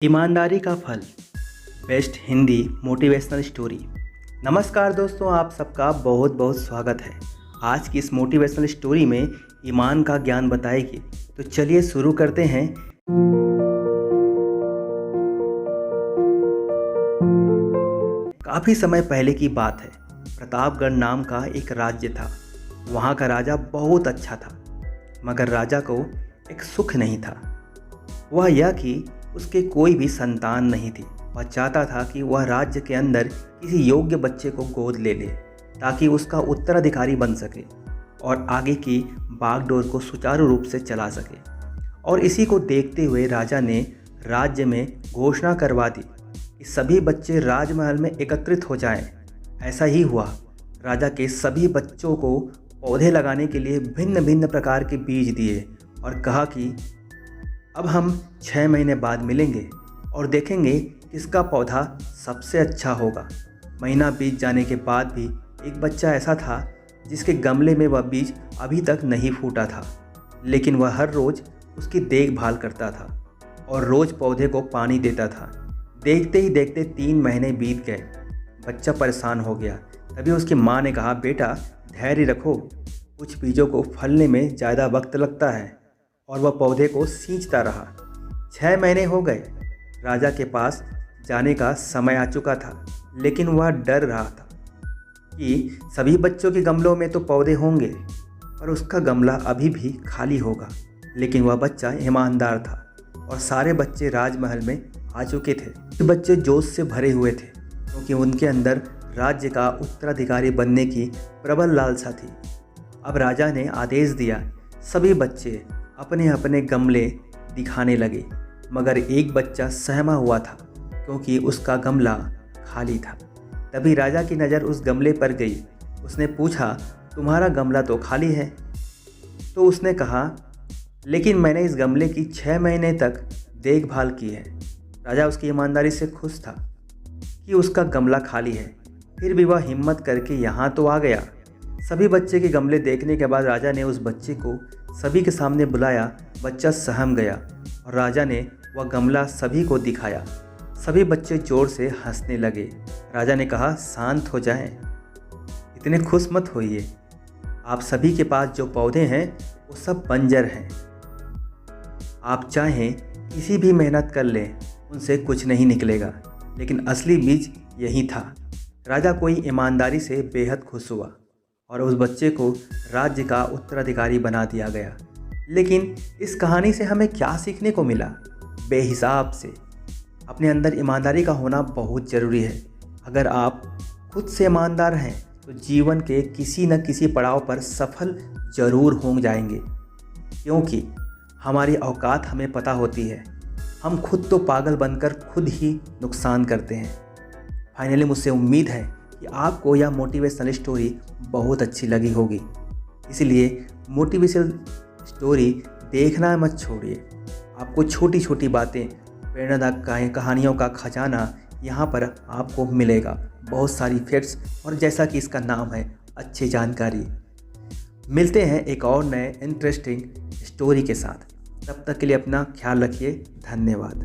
ईमानदारी का फल बेस्ट हिंदी मोटिवेशनल स्टोरी। नमस्कार दोस्तों, आप सबका बहुत बहुत स्वागत है। आज की इस मोटिवेशनल स्टोरी में ईमान का ज्ञान बताएगी, तो चलिए शुरू करते हैं। काफ़ी समय पहले की बात है। प्रतापगढ़ नाम का एक राज्य था। वहाँ का राजा बहुत अच्छा था, मगर राजा को एक सुख नहीं था। वह यह कि उसके कोई भी संतान नहीं थी। वह चाहता था कि वह राज्य के अंदर किसी योग्य बच्चे को गोद ले ले, ताकि उसका उत्तराधिकारी बन सके और आगे की बागडोर को सुचारू रूप से चला सके। और इसी को देखते हुए राजा ने राज्य में घोषणा करवा दी कि सभी बच्चे राजमहल में एकत्रित हो जाएं। ऐसा ही हुआ। राजा के सभी बच्चों को पौधे लगाने के लिए भिन्न भिन्न प्रकार के बीज दिए और कहा कि अब हम 6 महीने बाद मिलेंगे और देखेंगे किसका पौधा सबसे अच्छा होगा। महीना बीत जाने के बाद भी एक बच्चा ऐसा था जिसके गमले में वह बीज अभी तक नहीं फूटा था, लेकिन वह हर रोज़ उसकी देखभाल करता था और रोज़ पौधे को पानी देता था। देखते ही देखते 3 महीने बीत गए। बच्चा परेशान हो गया। तभी उसकी माँ ने कहा, बेटा धैर्य रखो, कुछ बीजों को फलने में ज़्यादा वक्त लगता है। और वह पौधे को सींचता रहा। 6 महीने हो गए। राजा के पास जाने का समय आ चुका था, लेकिन वह डर रहा था कि सभी बच्चों के गमलों में तो पौधे होंगे और उसका गमला अभी भी खाली होगा। लेकिन वह बच्चा ईमानदार था और सारे बच्चे राजमहल में आ चुके थे। बच्चे जोश से भरे हुए थे, क्योंकि उनके अंदर राज्य का उत्तराधिकारी बनने की प्रबल लालसा थी। अब राजा ने आदेश दिया, सभी बच्चे अपने अपने गमले दिखाने लगे, मगर एक बच्चा सहमा हुआ था, क्योंकि उसका गमला खाली था। तभी राजा की नज़र उस गमले पर गई। उसने पूछा, तुम्हारा गमला तो खाली है। तो उसने कहा, लेकिन मैंने इस गमले की 6 महीने तक देखभाल की है। राजा उसकी ईमानदारी से खुश था कि उसका गमला खाली है, फिर भी वह हिम्मत करके यहाँ तो आ गया। सभी बच्चे के गमले देखने के बाद राजा ने उस बच्चे को सभी के सामने बुलाया। बच्चा सहम गया और राजा ने वह गमला सभी को दिखाया। सभी बच्चे ज़ोर से हंसने लगे। राजा ने कहा, शांत हो जाएं, इतने खुश मत होइए। आप सभी के पास जो पौधे हैं वो सब बंजर हैं। आप चाहें किसी भी मेहनत कर लें, उनसे कुछ नहीं निकलेगा, लेकिन असली बीज यही था। राजा कोई ईमानदारी से बेहद खुश हुआ और उस बच्चे को राज्य का उत्तराधिकारी बना दिया गया। लेकिन इस कहानी से हमें क्या सीखने को मिला? बेहिसाब से अपने अंदर ईमानदारी का होना बहुत ज़रूरी है। अगर आप खुद से ईमानदार हैं तो जीवन के किसी न किसी पड़ाव पर सफल ज़रूर हो जाएंगे, क्योंकि हमारी औकात हमें पता होती है। हम खुद तो पागल बनकर खुद ही नुकसान करते हैं। फाइनली मुझसे उम्मीद है कि आपको यह मोटिवेशनल स्टोरी बहुत अच्छी लगी होगी। इसलिए मोटिवेशनल स्टोरी देखना मत छोड़िए। आपको छोटी छोटी बातें, प्रेरणादायक कहानियों का खजाना यहाँ पर आपको मिलेगा। बहुत सारी फैक्ट्स और जैसा कि इसका नाम है, अच्छी जानकारी। मिलते हैं एक और नए इंटरेस्टिंग स्टोरी के साथ। तब तक के लिए अपना ख्याल रखिए। धन्यवाद।